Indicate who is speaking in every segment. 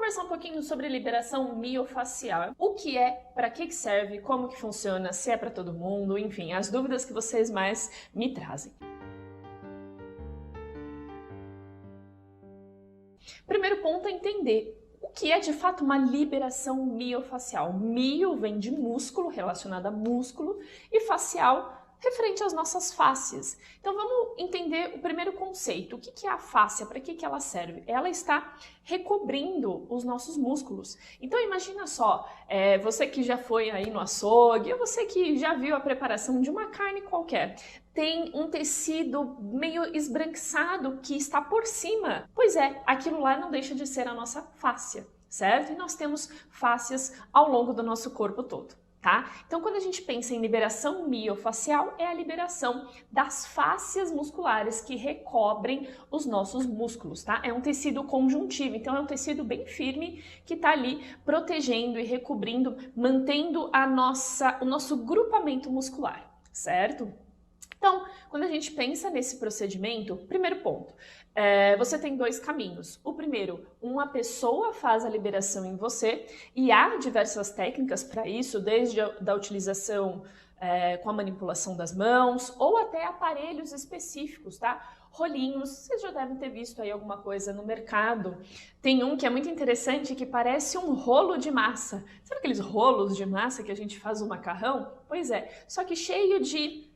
Speaker 1: conversar um pouquinho sobre liberação miofascial. O que é, para que serve, como que funciona, se é para todo mundo, enfim, as dúvidas que vocês mais me trazem. Primeiro ponto é entender o que é de fato uma liberação miofascial. Mio vem de músculo, relacionado a músculo, e facial referente às nossas fáscias. Então vamos entender o primeiro conceito. O que é a fáscia? Para que ela serve? Ela está recobrindo os nossos músculos. Então imagina só, você que já foi aí no açougue, ou você que já viu a preparação de uma carne qualquer, tem um tecido meio esbranquiçado que está por cima. Pois é, aquilo lá não deixa de ser a nossa fáscia, certo? E nós temos fáscias ao longo do nosso corpo todo. Tá? Então, quando a gente pensa em liberação miofascial, é a liberação das fáscias musculares que recobrem os nossos músculos, tá? É um tecido conjuntivo, então é um tecido bem firme que está ali protegendo e recobrindo, mantendo o nosso grupamento muscular, certo? Então, quando a gente pensa nesse procedimento, primeiro ponto, você tem dois caminhos. O primeiro, uma pessoa faz a liberação em você e há diversas técnicas para isso, desde a utilização com a manipulação das mãos ou até aparelhos específicos, tá? Rolinhos, vocês já devem ter visto aí alguma coisa no mercado. Tem um que é muito interessante que parece um rolo de massa. Sabe aqueles rolos de massa que a gente faz o macarrão? Pois é, só que cheio de...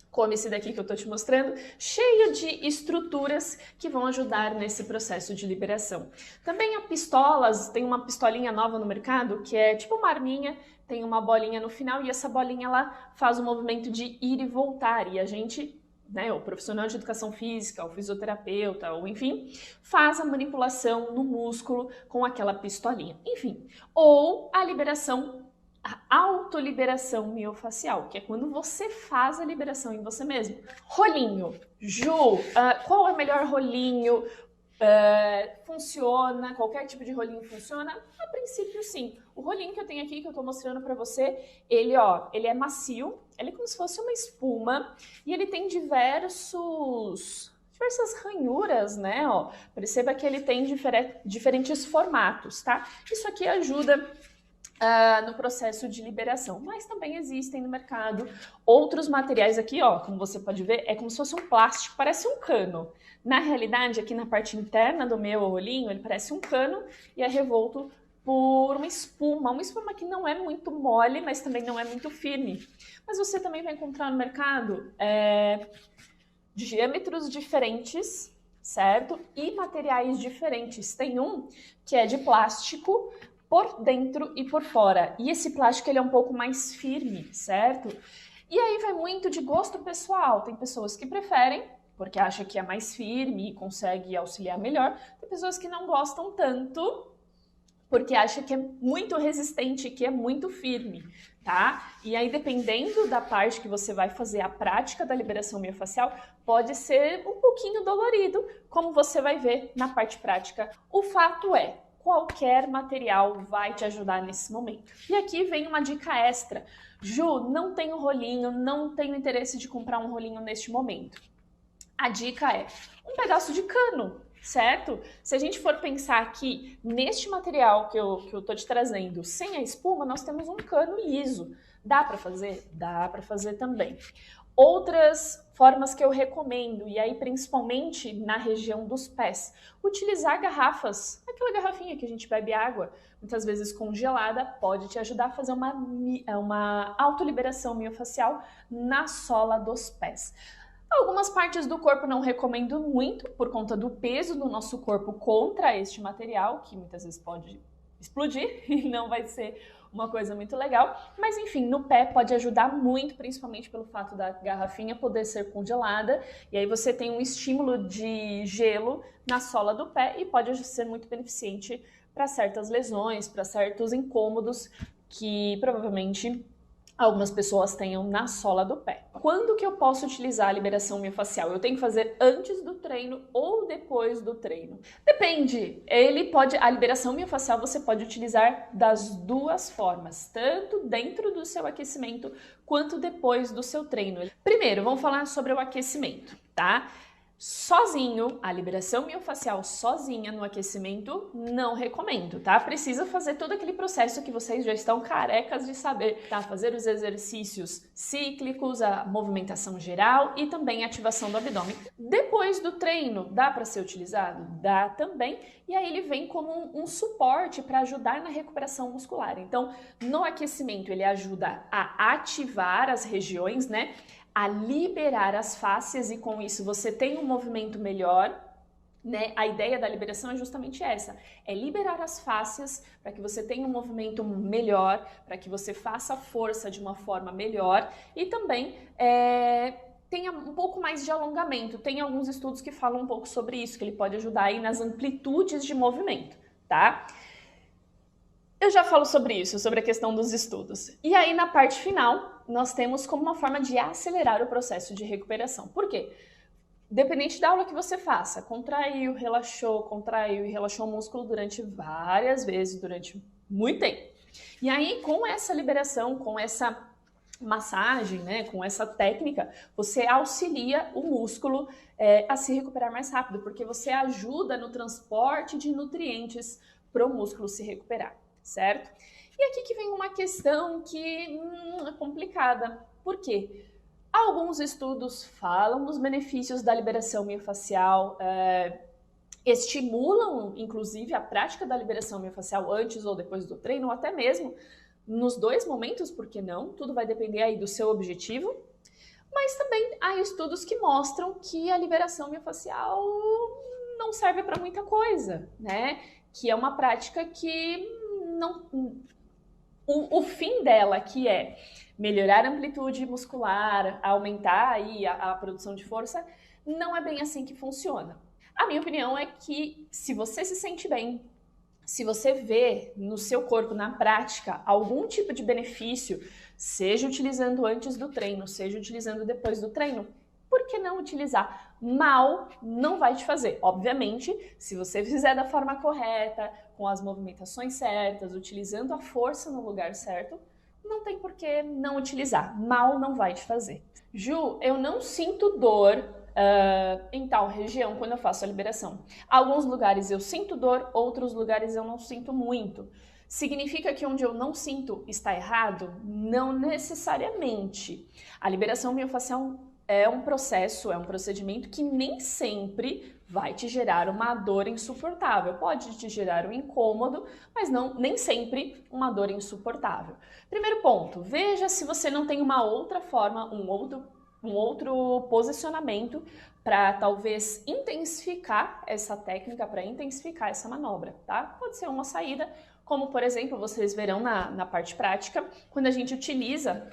Speaker 1: como esse daqui que eu tô te mostrando, cheio de estruturas que vão ajudar nesse processo de liberação. Também há pistolas, tem uma pistolinha nova no mercado que é tipo uma arminha, tem uma bolinha no final e essa bolinha lá faz o movimento de ir e voltar e a gente, né, o profissional de educação física, o fisioterapeuta, ou enfim, faz a manipulação no músculo com aquela pistolinha. Enfim, ou a liberação, a autoliberação miofascial, que é quando você faz a liberação em você mesmo. Rolinho. Ju, qual é o melhor rolinho? Funciona? Qualquer tipo de rolinho funciona? A princípio, sim. O rolinho que eu tenho aqui, que eu tô mostrando pra você, ele é macio, ele é como se fosse uma espuma, e ele tem diversas ranhuras, né? Ó, perceba que ele tem diferentes formatos, tá? Isso aqui ajuda no processo de liberação, mas também existem no mercado outros materiais aqui, ó, como você pode ver, é como se fosse um plástico, parece um cano. Na realidade, aqui na parte interna do meu rolinho, ele parece um cano e é revolto por uma espuma que não é muito mole, mas também não é muito firme. Mas você também vai encontrar no mercado diâmetros diferentes, certo? E materiais diferentes. Tem um que é de plástico, por dentro e por fora. E esse plástico ele é um pouco mais firme, certo? E aí vai muito de gosto pessoal. Tem pessoas que preferem, porque acham que é mais firme e consegue auxiliar melhor. Tem pessoas que não gostam tanto, porque acham que é muito resistente, que é muito firme, tá? E aí, dependendo da parte que você vai fazer a prática da liberação miofascial, pode ser um pouquinho dolorido, como você vai ver na parte prática. O fato é, qualquer material vai te ajudar nesse momento. E aqui vem uma dica extra. Ju, não tenho rolinho, não tenho interesse de comprar um rolinho neste momento. A dica é um pedaço de cano, certo? Se a gente for pensar aqui neste material que eu tô te trazendo, sem a espuma, nós temos um cano liso. Dá para fazer? Dá para fazer também. Outras formas que eu recomendo, e aí principalmente na região dos pés, utilizar garrafas, aquela garrafinha que a gente bebe água, muitas vezes congelada, pode te ajudar a fazer uma autoliberação miofascial na sola dos pés. Algumas partes do corpo não recomendo muito, por conta do peso do nosso corpo contra este material, que muitas vezes pode explodir e não vai ser uma coisa muito legal, mas enfim, no pé pode ajudar muito, principalmente pelo fato da garrafinha poder ser congelada, e aí você tem um estímulo de gelo na sola do pé e pode ser muito beneficente para certas lesões, para certos incômodos que provavelmente algumas pessoas tenham na sola do pé. Quando que eu posso utilizar a liberação miofascial? Eu tenho que fazer antes do treino ou depois do treino? Depende. A liberação miofascial você pode utilizar das duas formas, tanto dentro do seu aquecimento quanto depois do seu treino. Primeiro, vamos falar sobre o aquecimento, tá? Sozinho, a liberação miofascial sozinha no aquecimento, não recomendo, tá? Precisa fazer todo aquele processo que vocês já estão carecas de saber, tá? Fazer os exercícios cíclicos, a movimentação geral e também a ativação do abdômen. Depois do treino, dá para ser utilizado? Dá também, e aí ele vem como um suporte para ajudar na recuperação muscular. Então, no aquecimento, ele ajuda a ativar as regiões, né? A liberar as fáscias e com isso você tem um movimento melhor, né? A ideia da liberação é justamente essa, é liberar as fáscias para que você tenha um movimento melhor, para que você faça força de uma forma melhor e também tenha um pouco mais de alongamento. Tem alguns estudos que falam um pouco sobre isso, que ele pode ajudar aí nas amplitudes de movimento, tá? Eu já falo sobre isso, sobre a questão dos estudos. E aí, na parte final, nós temos como uma forma de acelerar o processo de recuperação. Por quê? Dependente da aula que você faça, contraiu e relaxou o músculo durante várias vezes, durante muito tempo. E aí, com essa liberação, com essa massagem, né, com essa técnica, você auxilia o músculo a se recuperar mais rápido, porque você ajuda no transporte de nutrientes para o músculo se recuperar. Certo? E aqui que vem uma questão que é complicada. Por quê? Alguns estudos falam dos benefícios da liberação miofascial, estimulam, inclusive, a prática da liberação miofascial antes ou depois do treino, ou até mesmo nos dois momentos, por que não? Tudo vai depender aí do seu objetivo. Mas também há estudos que mostram que a liberação miofascial não serve para muita coisa, né? Que é uma prática que o fim dela, que é melhorar a amplitude muscular, aumentar aí a produção de força, não é bem assim que funciona. A minha opinião é que se você se sente bem, se você vê no seu corpo, na prática, algum tipo de benefício, seja utilizando antes do treino, seja utilizando depois do treino, por que não utilizar? Mal não vai te fazer. Obviamente, se você fizer da forma correta, com as movimentações certas, utilizando a força no lugar certo, não tem por que não utilizar. Mal não vai te fazer. Ju, eu não sinto dor em tal região quando eu faço a liberação. Alguns lugares eu sinto dor, outros lugares eu não sinto muito. Significa que onde eu não sinto está errado? Não necessariamente. A liberação miofascial é um processo, é um procedimento que nem sempre vai te gerar uma dor insuportável. Pode te gerar um incômodo, mas nem sempre uma dor insuportável. Primeiro ponto, veja se você não tem uma outra forma, um outro posicionamento para talvez intensificar essa técnica, para intensificar essa manobra, tá? Pode ser uma saída, como por exemplo, vocês verão na parte prática, quando a gente utiliza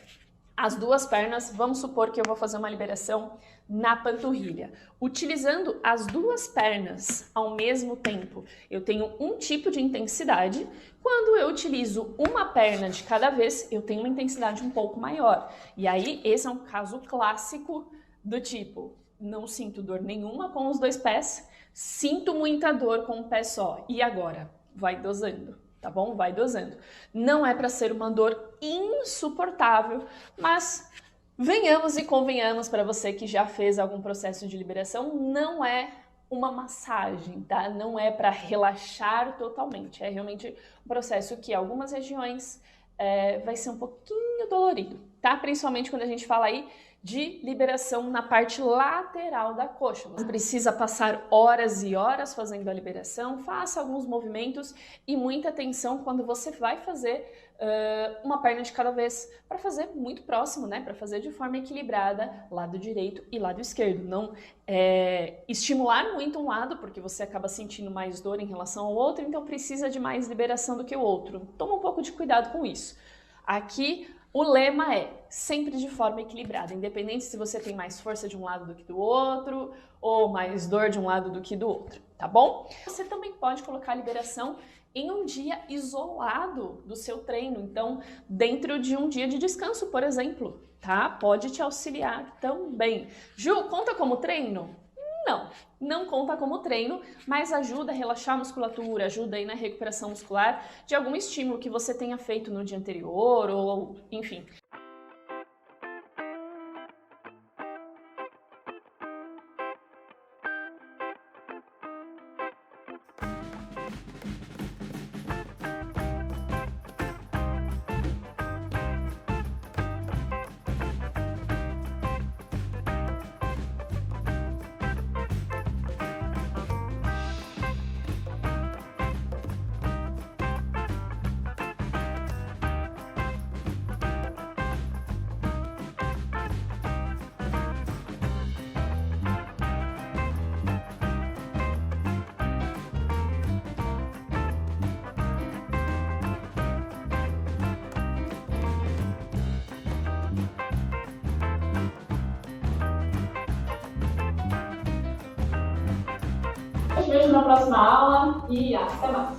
Speaker 1: as duas pernas, vamos supor que eu vou fazer uma liberação na panturrilha. Utilizando as duas pernas ao mesmo tempo, eu tenho um tipo de intensidade. Quando eu utilizo uma perna de cada vez, eu tenho uma intensidade um pouco maior. E aí, esse é um caso clássico do tipo, não sinto dor nenhuma com os dois pés, sinto muita dor com um pé só. E agora? Vai dosando. Tá bom? Vai dosando. Não é para ser uma dor insuportável, mas venhamos e convenhamos, para você que já fez algum processo de liberação, não é uma massagem, tá? Não é para relaxar totalmente. É realmente um processo que algumas regiões vai ser um pouquinho dolorido, tá? Principalmente quando a gente fala aí de liberação na parte lateral da coxa. Você precisa passar horas e horas fazendo a liberação, faça alguns movimentos e muita atenção quando você vai fazer uma perna de cada vez, para fazer muito próximo, né? Para fazer de forma equilibrada, lado direito e lado esquerdo. Não estimular muito um lado, porque você acaba sentindo mais dor em relação ao outro, então precisa de mais liberação do que o outro. Toma um pouco de cuidado com isso. Aqui, o lema é sempre de forma equilibrada, independente se você tem mais força de um lado do que do outro, ou mais dor de um lado do que do outro, tá bom? Você também pode colocar a liberação em um dia isolado do seu treino, então dentro de um dia de descanso, por exemplo, tá? Pode te auxiliar também. Ju, conta como treino? Não conta como treino, mas ajuda a relaxar a musculatura, ajuda aí na recuperação muscular de algum estímulo que você tenha feito no dia anterior ou enfim. vejo na próxima aula e até mais!